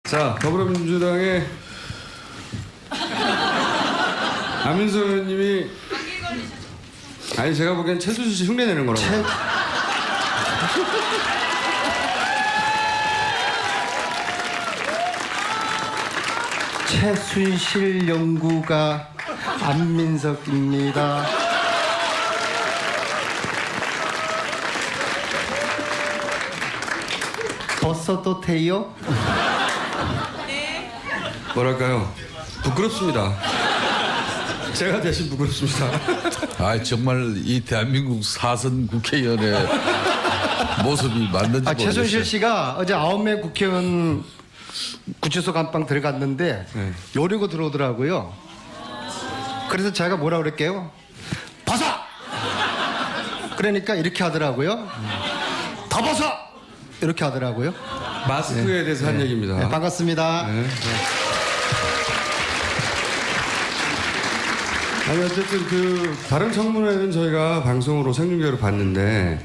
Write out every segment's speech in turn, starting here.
자, 더불어민주당의 안민석 의원님이 아니 제가 보기엔 최순실 씨 흉내내는 거라고. 최순실 연구가 안민석입니다. 벗어도 돼요? 뭐랄까요? 부끄럽습니다. 제가 대신 부끄럽습니다. 아 정말 이 대한민국 사선 국회의원의 모습이 맞는지 모르겠어요. 최순실 씨가 어제 9명 국회의원 구치소 감방 들어갔는데 네. 요리고 들어오더라고요. 그래서 제가 뭐라 그럴게요? 벗어! 그러니까 이렇게 하더라고요. 더 벗어! 이렇게 하더라고요. 마스크에 대해서 한 얘기입니다. 네, 반갑습니다. 네. 아니 어쨌든 그 다른 청문회는 저희가 방송으로 생중계로 봤는데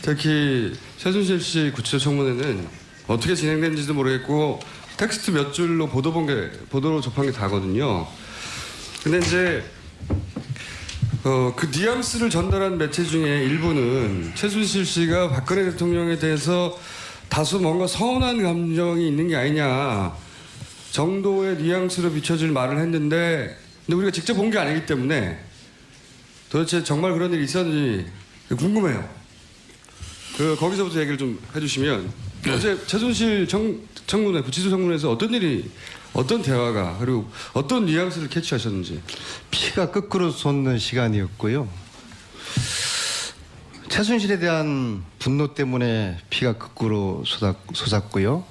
특히 최순실 씨 구치소 청문회는 어떻게 진행됐는지도 모르겠고 텍스트 몇 줄로 보도로 접한 게 다거든요. 근데 이제 그 뉘앙스를 전달한 매체 중에 일부는 최순실 씨가 박근혜 대통령에 대해서 다소 뭔가 서운한 감정이 있는 게 아니냐 정도의 뉘앙스로 비춰질 말을 했는데 근데 우리가 직접 본 게 아니기 때문에 도대체 정말 그런 일이 있었는지 궁금해요. 거기서부터 얘기를 좀 해주시면 어제 최순실 청문회, 구치소 청문회에서 어떤 대화가 그리고 어떤 뉘앙스를 캐치하셨는지. 피가 거꾸로 솟는 시간이었고요. 최순실에 대한 분노 때문에 피가 거꾸로 솟았고요.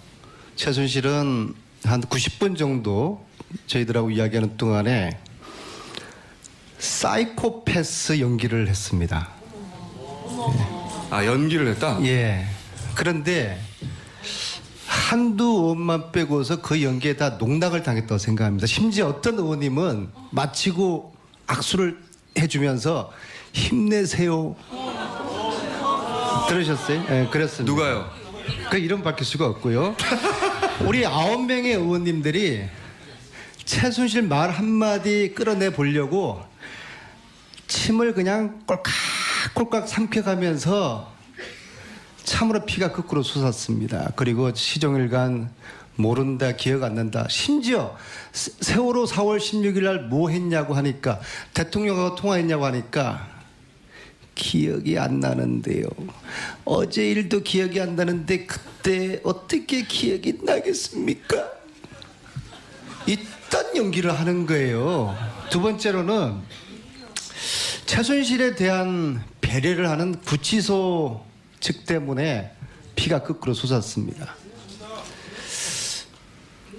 최순실은 한 90분 정도 저희들하고 이야기하는 동안에 사이코패스 연기를 했습니다. 아, 연기를 했다? 예. 그런데 한두 의원만 빼고서 그 연기에 다 농락을 당했다고 생각합니다. 심지어 어떤 의원님은 마치고 악수를 해주면서 힘내세요. 들으셨어요? 예, 그랬습니다. 누가요? 그 이름 밝힐 수가 없고요. 우리 9명의 의원님들이 최순실 말 한마디 끌어내 보려고 침을 그냥 꼴깍꼴깍 삼켜가면서 참으로 피가 거꾸로 솟았습니다. 그리고 시종일관 모른다, 기억 안 난다. 심지어 세월호 4월 16일 날 뭐 했냐고 하니까 대통령하고 통화했냐고 하니까 기억이 안 나는데요. 어제 일도 기억이 안 나는데 그때 어떻게 기억이 나겠습니까? 이딴 연기를 하는 거예요. 두 번째로는 최순실에 대한 배려를 하는 구치소 측 때문에 피가 거꾸로 솟았습니다.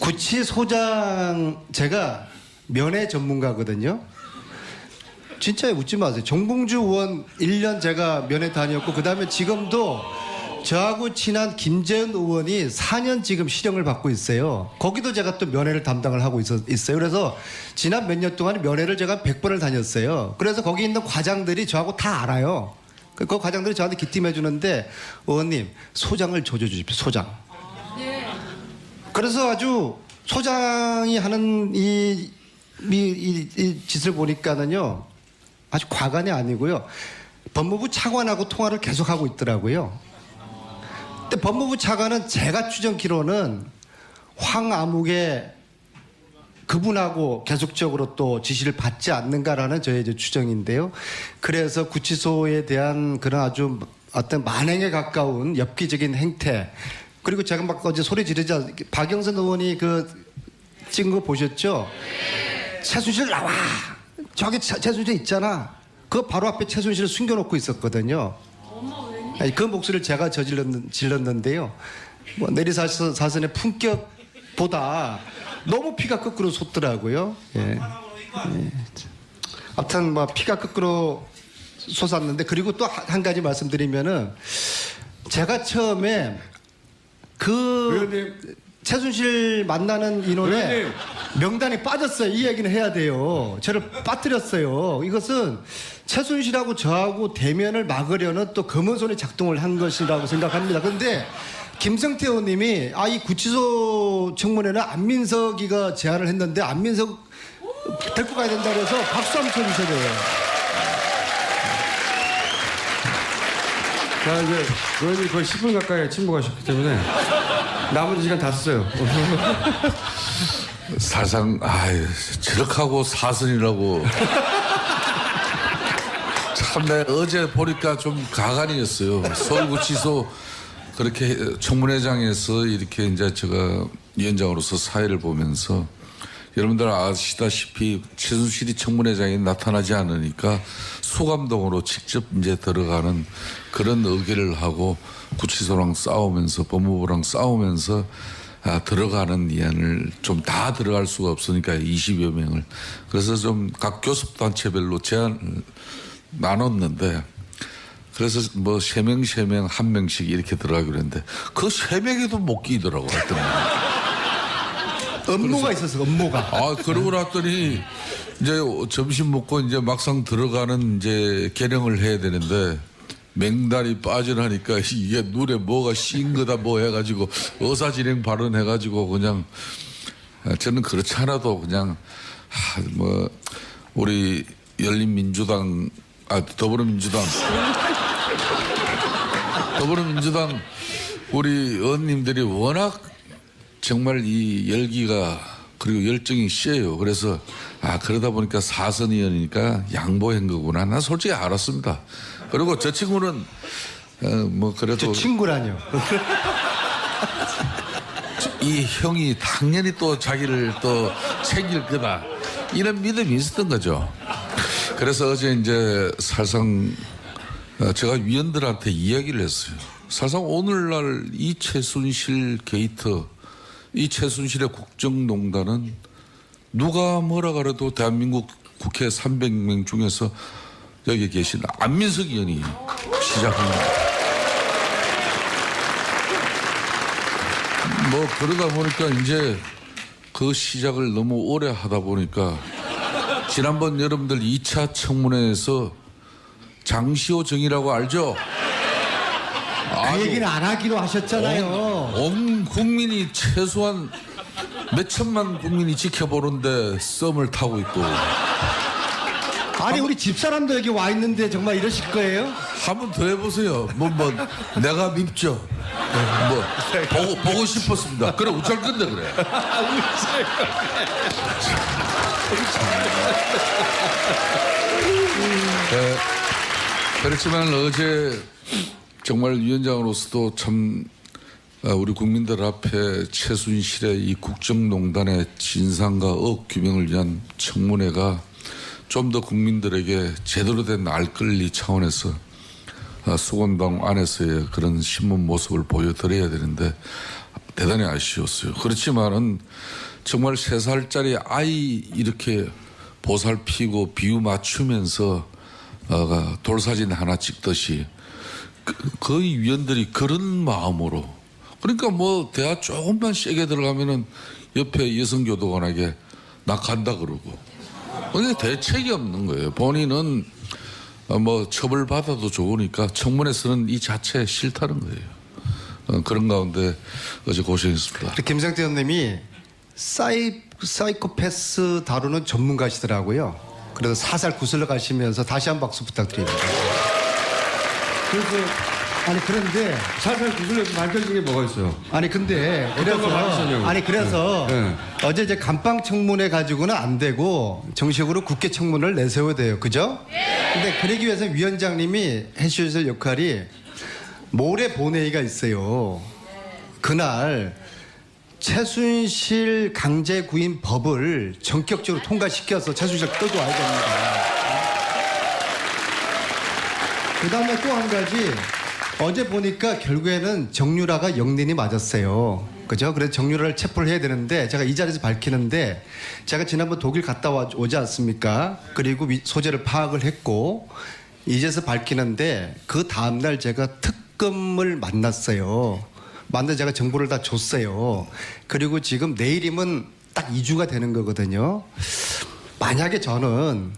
구치소장 제가 면회 전문가거든요. 진짜 웃지 마세요. 정봉주 의원 1년 제가 면회 다녔고 그 다음에 지금도 저하고 친한 김재현 의원이 4년 지금 실형을 받고 있어요. 거기도 제가 또 면회를 담당을 하고 있어요. 그래서 지난 몇 년 동안 면회를 제가 100번을 다녔어요. 그래서 거기 있는 과장들이 저하고 다 알아요. 그 과장들이 저한테 기팀해 주는데 의원님 소장을 조져주십시오. 소장. 그래서 아주 소장이 하는 이 짓을 보니까는요 아주 과간이 아니고요. 법무부 차관하고 통화를 계속하고 있더라고요. 근데 법무부 차관은 제가 추정키로는 황아묵의 그분하고 계속적으로 또 지시를 받지 않는가라는 저의 이제 추정인데요. 그래서 구치소에 대한 그런 아주 어떤 만행에 가까운 엽기적인 행태 그리고 제가 막 어제 소리 지르자 박영선 의원이 그 찍은 거 보셨죠? 최순실 나와! 저기 최순실 있잖아. 그 바로 앞에 최순실을 숨겨놓고 있었거든요. 아니, 그 목소리를 제가 질렀는데요. 뭐 내리사선의 품격보다 너무 피가 거꾸로 솟더라고요. 예. 예. 아무튼 뭐 피가 거꾸로 솟았는데 그리고 또 한 가지 말씀드리면은 제가 처음에 의원님 최순실 만나는 인원에 의원님. 명단이 빠졌어요. 이 얘기는 해야 돼요. 저를 빠뜨렸어요. 이것은 최순실하고 저하고 대면을 막으려는 또 검은 손이 작동을 한 것이라고 생각합니다. 그런데 김성태 의원님이 이 구치소 청문회는 안민석이가 제안을 했는데 안민석 데리고 가야 된다고 해서 박수 한번 쳐주셔야 돼요. 자, 이제 의원님 거의 10분 가까이 침묵하셨기 때문에 남은 시간 다 썼어요. 사상 저렇게하고 사선이라고 참 내가 어제 보니까 좀 가관이었어요. 서울구치소 그렇게 청문회장에서 이렇게 이제 제가 위원장으로서 사회를 보면서 여러분들 아시다시피 최순실이 청문회장에 나타나지 않으니까 소감동으로 직접 이제 들어가는 그런 의결을 하고 구치소랑 싸우면서 법무부랑 싸우면서 들어가는 위안을 좀 다 들어갈 수가 없으니까 20여 명을 그래서 좀 각 교섭단체별로 제안을 나눴는데 그래서 뭐 3명 1명씩 이렇게 들어가기로 했는데 그 3명에도 못 끼더라고 하여튼. 업무가 있었어, 업무가. 그러고 났더니 이제 점심 먹고 이제 막상 들어가는 이제 개령을 해야 되는데 맹단이 빠져나니까 이게 눈에 뭐가 씌인 거다 뭐 해가지고 의사진행 발언해가지고 그냥 저는 그렇지 않아도 그냥 뭐 우리 열린민주당 더불어민주당 우리 의원님들이 워낙 정말 이 열기가 그리고 열정이 세요. 그래서 그러다 보니까 사선 의원이니까 양보한 거구나. 난 솔직히 알았습니다. 그리고 저 친구는 뭐 그래도 저 친구라뇨. 이 형이 당연히 또 자기를 또 챙길 거다. 이런 믿음이 있었던 거죠. 그래서 어제 이제 사실상 제가 위원들한테 이야기를 했어요. 사실상 오늘날 이 최순실 게이트, 이 최순실의 국정농단은 누가 뭐라 그래도 대한민국 국회 300명 중에서 여기 계신 안민석 의원이 시작합니다. 뭐 그러다 보니까 이제 그 시작을 너무 오래 하다 보니까 지난번 여러분들 2차 청문회에서 장시호 정의라고 알죠? 그 얘기는 안 하기로 하셨잖아요. 온 국민이 최소한 몇 천만 국민이 지켜보는데 썸을 타고 있고. 아니 우리 집사람도 여기 와 있는데 정말 이러실 거예요? 한번 더 해보세요. 뭐 내가 밉죠. 뭐 보고 싶었습니다. 그래 우짤 건데 그래. 그렇지만 어제 정말 위원장으로서도 참 우리 국민들 앞에 최순실의 이 국정농단의 진상과 억규명을 위한 청문회가 좀 더 국민들에게 제대로 된 알권리 차원에서 수건방 안에서의 그런 신문 모습을 보여드려야 되는데 대단히 아쉬웠어요. 그렇지만은 정말 3살짜리 아이 이렇게 보살피고 비유 맞추면서 돌사진 하나 찍듯이 거의 위원들이 그런 마음으로 그러니까 뭐 대화 조금만 세게 들어가면은 옆에 여성교도관에게 나 간다 그러고 이게 대책이 없는 거예요. 본인은 뭐 처벌받아도 좋으니까 청문회에서는 이 자체 싫다는 거예요. 그런 가운데 어제 고생했습니다. 김성태 의원님이 사이코패스 다루는 전문가시더라고요. 그래서 사살 구슬러 가시면서 다시 한 박수 부탁드립니다. 그래서 그런데 살살 구슬려서 밝혀진 게 뭐가 있어요? 근데 어떤 거 밝히셨냐고. 그래서 네. 어제 이제 감방 청문회 가지고는 안 되고 정식으로 국회 청문을 내세워야 돼요. 그죠? 근데 그러기 위해서 위원장님이 해주실 역할이 모레 본회의가 있어요. 그날 최순실 강제 구인 법을 전격적으로 통과시켜서 최순실 끌고 와야 됩니다. 그 다음에 또 한 가지 어제 보니까 결국에는 정유라가 영린이 맞았어요. 그죠? 그래서 정유라를 체포를 해야 되는데 제가 이 자리에서 밝히는데 제가 지난번 독일 갔다 오지 않습니까? 그리고 소재를 파악을 했고 이제서 밝히는데 그 다음날 제가 특검을 만났어요. 만든 제가 정보를 다 줬어요. 그리고 지금 내일이면 딱 2주가 되는 거거든요. 만약에 저는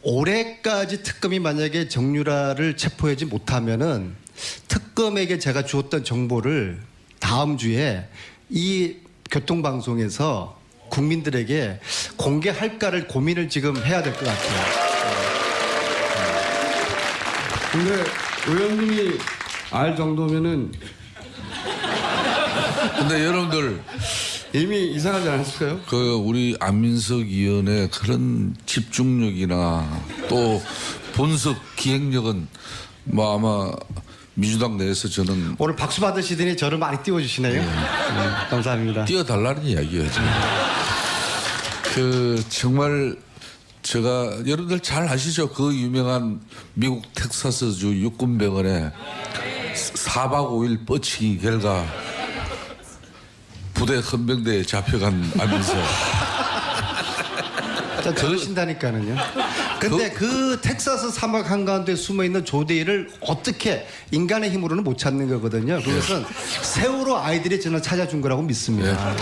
올해까지 특검이 만약에 정유라를 체포하지 못하면은 특검에게 제가 주었던 정보를 다음 주에 이 교통방송에서 국민들에게 공개할까를 고민을 지금 해야 될 것 같아요. 근데 의원님이 알 정도면은 근데 여러분들 이미 이상하지 않았을까요? 그 우리 안민석 의원의 그런 집중력이나 또 분석 기획력은 뭐 아마 민주당 내에서 저는 오늘 박수 받으시더니 저를 많이 띄워주시네요. 감사합니다. 뛰어달라는 이야기예요. 그 정말 제가 여러분들 잘 아시죠? 그 유명한 미국 텍사스주 육군병원에 4박 5일 뻗치기 결과 부대 헌병대에 잡혀간 안민석. 그러신다니까는요. 근데 그 텍사스 사막 한가운데 숨어있는 조대일을 어떻게 인간의 힘으로는 못 찾는 거거든요. 그것은 세월호 아이들이 저는 찾아준 거라고 믿습니다.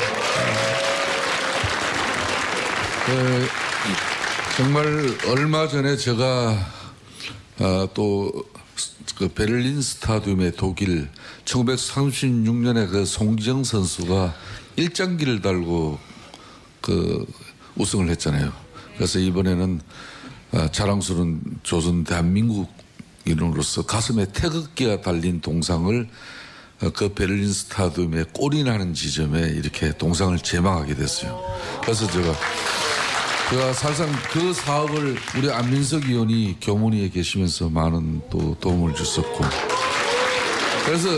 정말 얼마 전에 제가 또 그 베를린 스타디움의 독일 1936년에 그 송지영 선수가 일장기를 달고 그 우승을 했잖아요. 그래서 이번에는 자랑스러운 조선 대한민국인으로서 가슴에 태극기가 달린 동상을 그 베를린 스타디움에 골이 나는 지점에 이렇게 동상을 제망하게 됐어요. 그래서 제가 사실상 그 사업을 우리 안민석 의원이 교문위에 계시면서 많은 또 도움을 줬었고, 그래서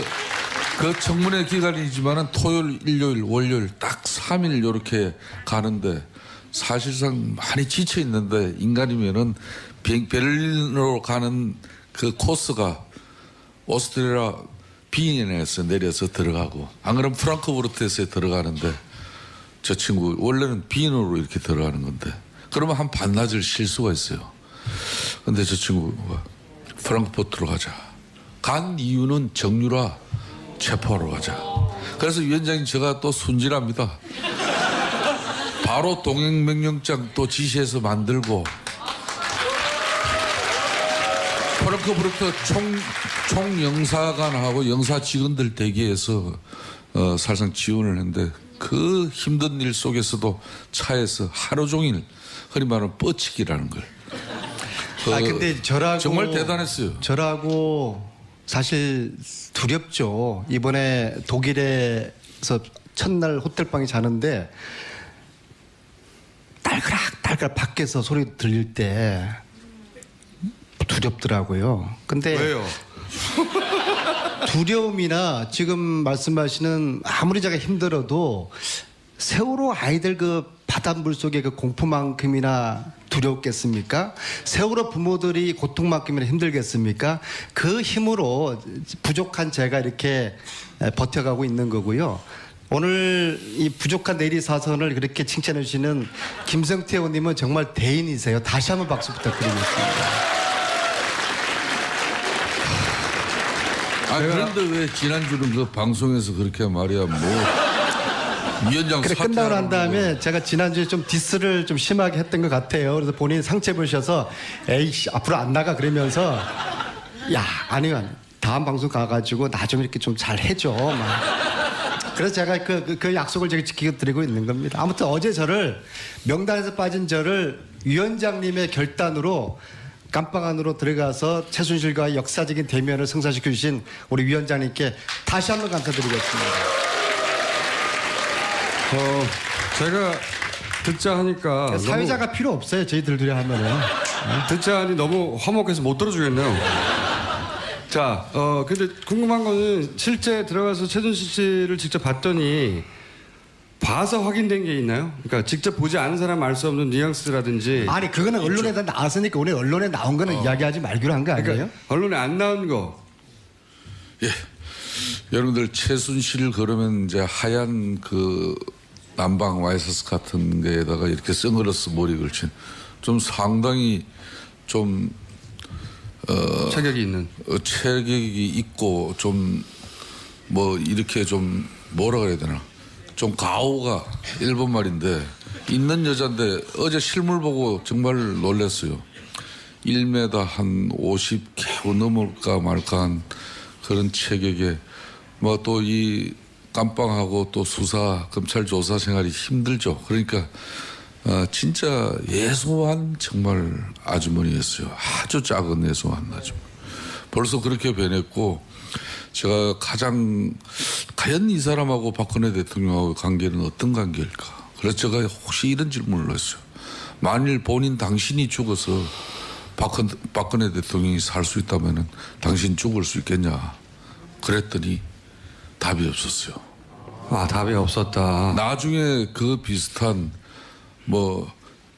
그 청문회 기간이지만은 토요일, 일요일, 월요일 딱 3일 이렇게 가는데 사실상 많이 지쳐 있는데 인간이면은 베를린으로 가는 그 코스가 오스트리아 비엔에서 내려서 들어가고, 안 그러면 프랑크푸르트에서 들어가는데 저 친구 원래는 비엔으로 이렇게 들어가는 건데 그러면 한 반나절 쉴 수가 있어요. 근데 저 친구가 프랑크푸르트로 가자. 간 이유는 정유라 체포하러 가자. 그래서 위원장님 제가 또 순진합니다. 바로 동행명령장 또 지시해서 만들고 프랑크푸르트 총영사관하고 영사 직원들 대기해서 사실상 지원을 했는데 그 힘든 일 속에서도 차에서 하루 종일 흔히 말하는 뻗치기라는 걸. 근데 저라고 정말 대단했어요. 저라고 사실 두렵죠. 이번에 독일에서 첫날 호텔방에 자는데 딸그락 밖에서 소리 들릴 때 두렵더라고요. 근데 왜요? 두려움이나 지금 말씀하시는 아무리 제가 힘들어도 세월호 아이들 그 바닷물 속의 그 공포만큼이나 두렵겠습니까? 세월호 부모들이 고통만큼이나 힘들겠습니까? 그 힘으로 부족한 제가 이렇게 버텨가고 있는 거고요. 오늘 이 부족한 내리사선을 그렇게 칭찬해 주시는 김성태 의원님은 정말 대인이세요. 다시 한번 박수 부탁드리겠습니다. 그런데 왜 지난주는 그 방송에서 그렇게 말이야 위원장 그래 끝나고 난 다음에 제가 지난주에 좀 디스를 좀 심하게 했던 것 같아요. 그래서 본인이 상처 보셔서 에이씨 앞으로 안 나가 그러면서 야 아니요 다음 방송 가가지고 나 좀 이렇게 좀 잘 해줘 막. 그래서 제가 그 약속을 제가 지키고 드리고 있는 겁니다. 아무튼 어제 저를 명단에서 빠진 저를 위원장님의 결단으로 깜빵 안으로 들어가서 최순실과의 역사적인 대면을 성사시켜 주신 우리 위원장님께 다시 한번 감사드리겠습니다. 제가 듣자 하니까 사회자가 필요 없어요. 저희들이 하면은. 듣자 하니 너무 화목해서 못 들어주겠네요. 자, 근데 궁금한 거는 실제 들어가서 최순실 씨를 직접 봤더니 봐서 확인된 게 있나요? 그러니까 직접 보지 않은 사람 알 수 없는 뉘앙스라든지. 아니 그거는 언론에다 나왔으니까 오늘 언론에 나온 거는 이야기하지 말기로 한 거 아니에요? 그러니까 언론에 안 나온 거. 예. 여러분들 최순실 그러면 이제 하얀 그 남방 와이셔츠 같은 데에다가 이렇게 선글라스 머리 걸친 좀 상당히 좀 체격이 있는. 체격이 있고 좀 뭐 이렇게 좀 뭐라 그래야 되나 좀 가오가 일본 말인데 있는 여잔데 어제 실물 보고 정말 놀랐어요. 1m 한 50 겨우 넘을까 말까 한 그런 체격에 뭐 또 이 깜빵하고 또 수사 검찰 조사 생활이 힘들죠. 그러니까 진짜 예소한 정말 아주머니였어요. 아주 작은 예소한 아주머니. 벌써 그렇게 변했고 제가 가장 과연 이 사람하고 박근혜 대통령하고 관계는 어떤 관계일까. 그래서 제가 혹시 이런 질문을 했어요. 만일 본인 당신이 죽어서 박근혜 대통령이 살 수 있다면 당신 죽을 수 있겠냐. 그랬더니 답이 없었어요. 아, 답이 없었다. 나중에 그 비슷한 뭐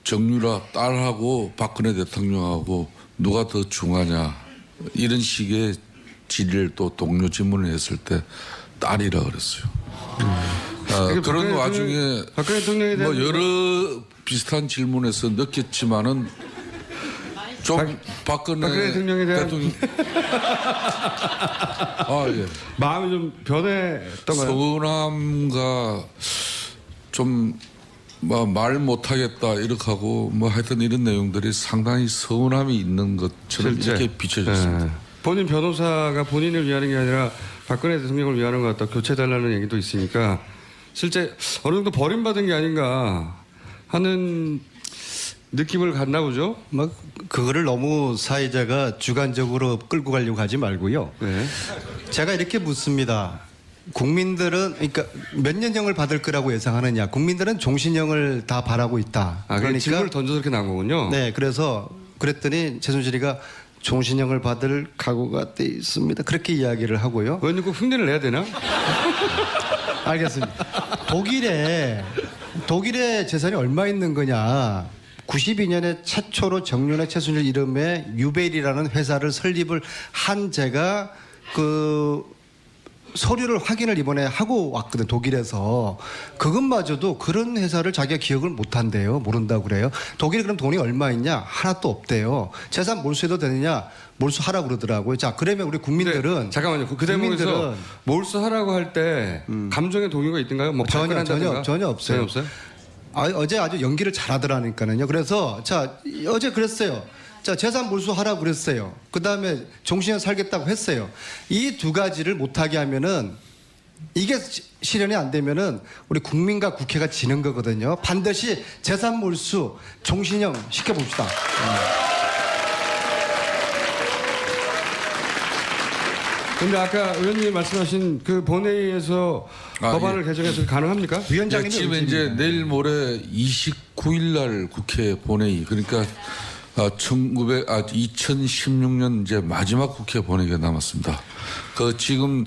정유라 딸하고 박근혜 대통령하고 누가 더 중하냐 이런 식의 질의를 또 동료 질문을 했을 때 딸이라 그랬어요. 그런 와중에 박근혜 대통령에 대한 뭐 여러 비슷한 질문에서 느꼈지만은 좀 박근혜 대통령에 대한 아, 예. 마음이 좀 변했던가요? 서운함과 좀 말 못하겠다 이렇게 하고 뭐 하여튼 이런 내용들이 상당히 서운함이 있는 것처럼 실제. 이렇게 비춰졌습니다. 네. 본인 변호사가 본인을 위하는 게 아니라 박근혜 대통령을 위하는 것 같다. 교체해달라는 얘기도 있으니까 실제 어느 정도 버림받은 게 아닌가 하는 느낌을 갖나 보죠. 뭐 그거를 너무 사회자가 주관적으로 끌고 가려고 하지 말고요. 네. 제가 이렇게 묻습니다. 국민들은 그러니까 몇 년형을 받을 거라고 예상하느냐. 국민들은 종신형을 다 바라고 있다. 아, 그러니까 질문을 던져서 이렇게 나온 거군요. 네, 그래서 그랬더니 최순실이가 종신형을 받을 각오가 돼 있습니다. 그렇게 이야기를 하고요. 의원님 꼭 흉내를 내야 되나? 알겠습니다. 독일에 재산이 얼마 있는 거냐. 92년에 최초로 정윤회 최순실 이름의 유벨이라는 회사를 설립을 한 제가 그 서류를 확인을 이번에 하고 왔거든. 독일에서. 그것마저도 그런 회사를 자기가 기억을 못한대요. 모른다고 그래요. 독일에 그럼 돈이 얼마 있냐? 하나도 없대요. 재산 몰수해도 되느냐? 몰수하라고 그러더라고요. 자, 그러면 우리 국민들은 네, 잠깐만요. 그 대목에서 몰수하라고 할 때 감정의 동요가 있던가요? 뭐 전혀 없어요. 전혀 없어요? 어제 아주 연기를 잘하더라니까요. 그래서 자 어제 그랬어요. 자 재산 몰수하라고 그랬어요. 그 다음에 종신형 살겠다고 했어요. 이 두 가지를 못하게 하면은 이게 실현이 안 되면은 우리 국민과 국회가 지는 거거든요. 반드시 재산 몰수, 종신형 시켜봅시다. 근데 아까 의원님이 말씀하신 그 본회의에서 법안을 개정해서 가능합니까? 위원장님이 지금 이제 내일 모레 29일 날 국회 본회의 그러니까 2016년 이제 마지막 국회 본회의가 남았습니다. 그 지금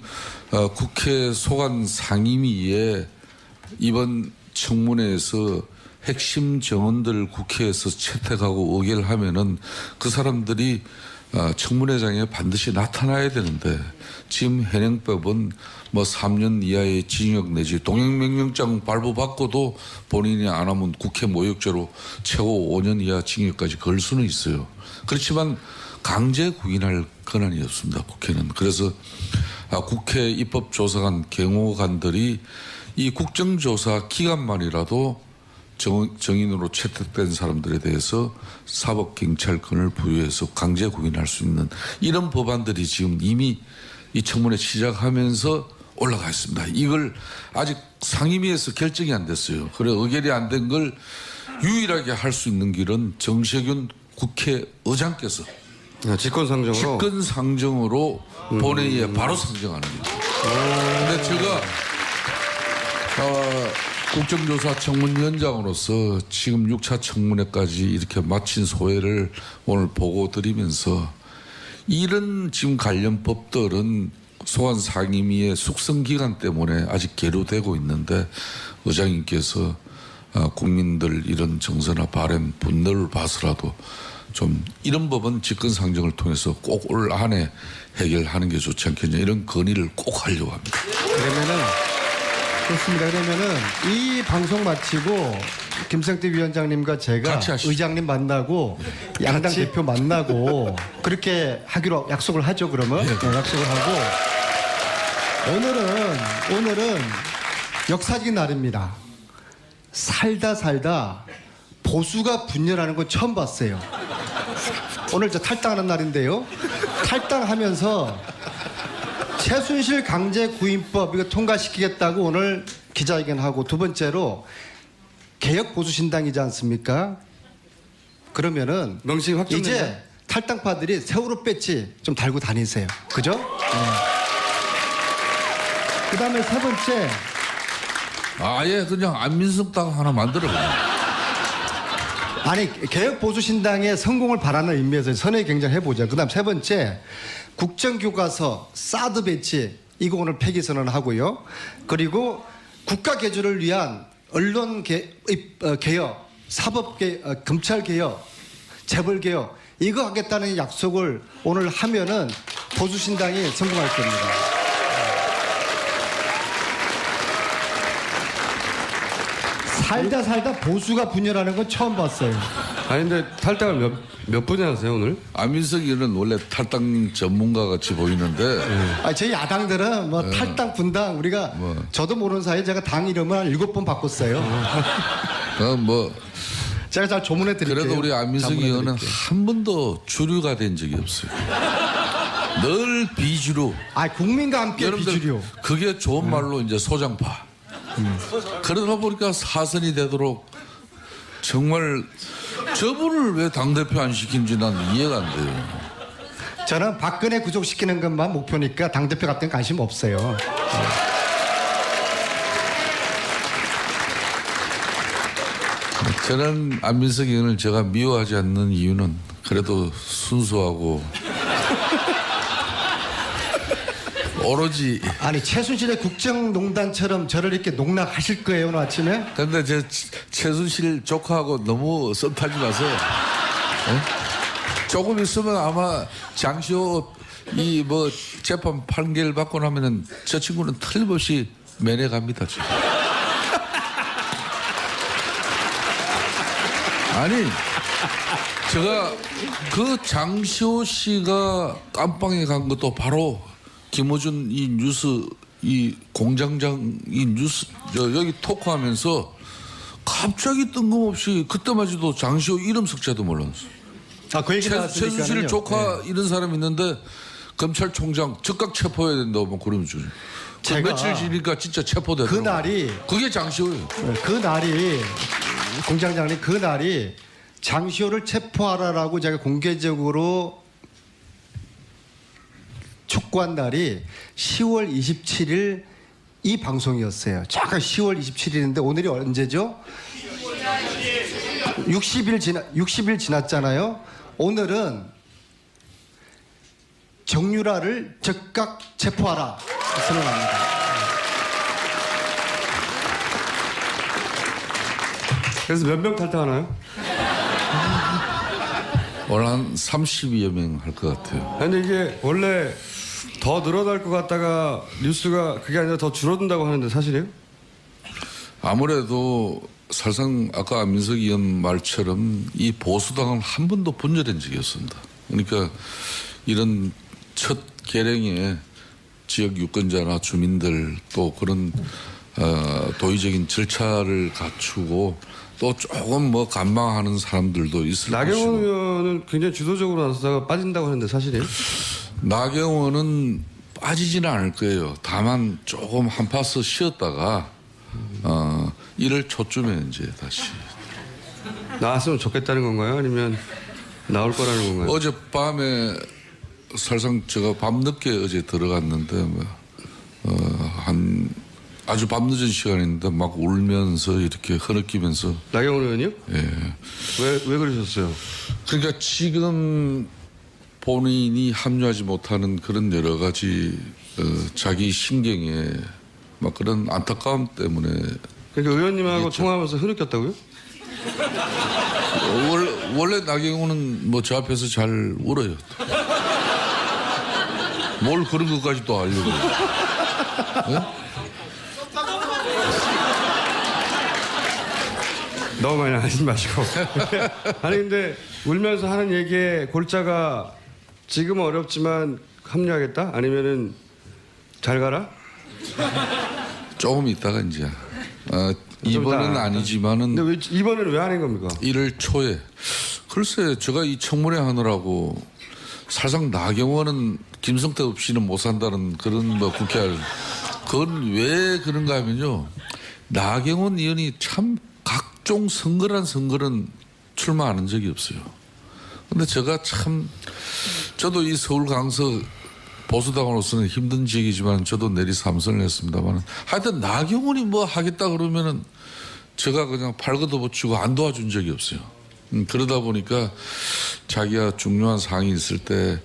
국회 소관 상임위에 이번 청문회에서 핵심 정원들 국회에서 채택하고 의결하면은 그 사람들이 청문회장에 반드시 나타나야 되는데 지금 현행법은 뭐 3년 이하의 징역 내지 동행명령장 발부받고도 본인이 안 하면 국회 모욕죄로 최고 5년 이하 징역까지 걸 수는 있어요. 그렇지만 강제 구인할 권한이 없습니다. 국회는. 그래서 국회 입법조사관 경호관들이 이 국정조사 기간만이라도 정인으로 채택된 사람들에 대해서 사법경찰권을 부여해서 강제 구인할 수 있는 이런 법안들이 지금 이미 이 청문회 시작하면서 올라가 있습니다. 이걸 아직 상임위에서 결정이 안 됐어요. 그래 의결이 안 된 걸 유일하게 할 수 있는 길은 정세균 국회의장께서 직권상정으로 본회의에 바로 상정하는 거죠. 그런데 제가 국정조사 청문위원장으로서 지금 6차 청문회까지 이렇게 마친 소회를 오늘 보고 드리면서 이런 지금 관련 법들은 소환 상임위의 숙성 기간 때문에 아직 계류되고 있는데 의장님께서 국민들 이런 정서나 바람, 분노를 봐서라도 좀 이런 법은 직권상정을 통해서 꼭 올 한해 해결하는 게 좋지 않겠냐 이런 건의를 꼭 하려고 합니다. 그렇습니다. 그러면은 이 방송 마치고 김성태 위원장님과 제가 의장님 만나고 양당 대표 만나고 그렇게 하기로 약속을 하죠. 그러면 네, 약속을 하고 오늘은 역사적인 날입니다. 살다 보수가 분열하는 건 처음 봤어요. 오늘 저 탈당하는 날인데요. 탈당하면서 최순실 강제구인법 이거 통과시키겠다고 오늘 기자회견하고, 두 번째로 개혁 보수신당이지 않습니까? 그러면은 명칭이 확정된다? 이제 탈당파들이 세월호 배지 좀 달고 다니세요. 그죠? 그 다음에 세 번째, 아예 그냥 안민석 당 하나 만들어버려. 아니 개혁 보수신당의 성공을 바라는 의미에서 선의 경쟁을 해보자. 그 다음 세 번째, 국정교과서 사드 배치 이거 오늘 폐기 선언하고요. 그리고 국가 개조를 위한 언론 개혁, 사법 개혁, 검찰 개혁, 재벌 개혁 이거 하겠다는 약속을 오늘 하면은 보수신당이 성공할 겁니다. 살다 보수가 분열하는 건 처음 봤어요. 아니 근데 탈당을 몇 분이 하세요 오늘? 안민석 의원은 원래 탈당 전문가 같이 보이는데 아, 저희 야당들은 뭐 탈당 분당 우리가 저도 모르는 사이에 제가 당 이름을 한 7번 바꿨어요. 뭐 제가 잘 조문해 드릴게요. 그래도 우리 안민석 의원은 한 번도 주류가 된 적이 없어요. 늘 비주류. 아, 국민과 함께 여러분들 비주류. 그게 좋은 말로 이제 소장파. 그러다 보니까 사선이 되도록 정말 저분을 왜 당대표 안 시킨지 난 이해가 안 돼요. 저는 박근혜 구속시키는 것만 목표니까 당대표 같은 거 관심 없어요. 저는 안민석 의원을 제가 미워하지 않는 이유는 그래도 순수하고 오로지. 아니 최순실의 국정농단처럼 저를 이렇게 농락하실 거예요 오늘 아침에? 근데 제 최순실 조카하고 너무 썸 타지 마세요. 조금 있으면 아마 장시호 이 뭐 재판 판결 받고 나면은 저 친구는 틀림없이 면회 갑니다 지금. 아니 제가 그 장시호 씨가 깜빵에 간 것도 바로 김어준 이 뉴스 이 공장장 이 뉴스 여기 토크하면서 갑자기 뜬금없이 그때마저도 장시호 이름 석자도 몰랐어. 아, 그 얘기 나왔으니까요. 최순실 조카 이런 사람 있는데 검찰총장 즉각 체포해야 된다고 뭐 그러면서 제가 며칠 지니까 진짜 체포되더라고. 그 날이 그게 장시호예요. 그 날이 공장장님 그 날이 장시호를 체포하라라고 제가 공개적으로 촉구한 날이 10월 27일 이 방송이었어요. 정확하게 10월 27일인데 오늘이 언제죠? 60일 지났잖아요. 오늘은 정유라를 즉각 체포하라 선언합니다. 그래서 몇 명 탈당하나요? 오늘 한 30여 명 할 것 같아요. 근데 이게 원래 더 늘어날 것 같다가 뉴스가 그게 아니라 더 줄어든다고 하는데 사실이에요? 아무래도 사실상 아까 안민석 의원 말처럼 이 보수당은 한 번도 분열한 적이 없습니다. 그러니까 이런 첫 개량에 지역 유권자나 주민들 또 그런 도의적인 절차를 갖추고 또 조금 뭐 간망하는 사람들도 있을 나경원 것이고. 의원은 굉장히 주도적으로 나서다가 빠진다고 하는데 사실이에요? 나경원은 빠지지는 않을 거예요. 다만 조금 한 파스 쉬었다가 1월 초쯤에 이제 다시. 나왔으면 좋겠다는 건가요? 아니면 나올 거라는 건가요? 어젯밤에 사실상 제가 밤늦게 어제 들어갔는데 한 아주 밤늦은 시간인데 막 울면서 이렇게 흐느끼면서. 나경원 의원이요? 예. 왜 그러셨어요? 그러니까 지금 본인이 합류하지 못하는 그런 여러 가지 자기 신경에 막 그런 안타까움 때문에. 그러니까 의원님하고 통화하면서 흐느꼈다고요? 원래 나경원은 뭐 저 앞에서 잘 울어요. 뭘 그런 것까지 또 알려고. 네? 너무 많이 하지 마시고. 아니 근데 울면서 하는 얘기에 골자가 지금은 어렵지만 합류하겠다? 아니면은 잘 가라? 조금 있다가 이제 이번은 아니지만은 근데 왜 이번에는 왜 하는 겁니까? 1월 초에 글쎄 제가 이 청문회 하느라고 사실상 나경원은 김성태 없이는 못 산다는 그런 뭐 국회할 그건 왜 그런가 하면요 나경원 의원이 참 각종 선거는 출마하는 적이 없어요. 근데 제가 참 저도 이 서울 강서 보수당으로서는 힘든 지역이지만 저도 내리 삼선을 했습니다만 하여튼 나경원이 뭐 하겠다 그러면은 제가 그냥 팔 걷어붙이고 안 도와준 적이 없어요. 그러다 보니까 자기가 중요한 사항이 있을 때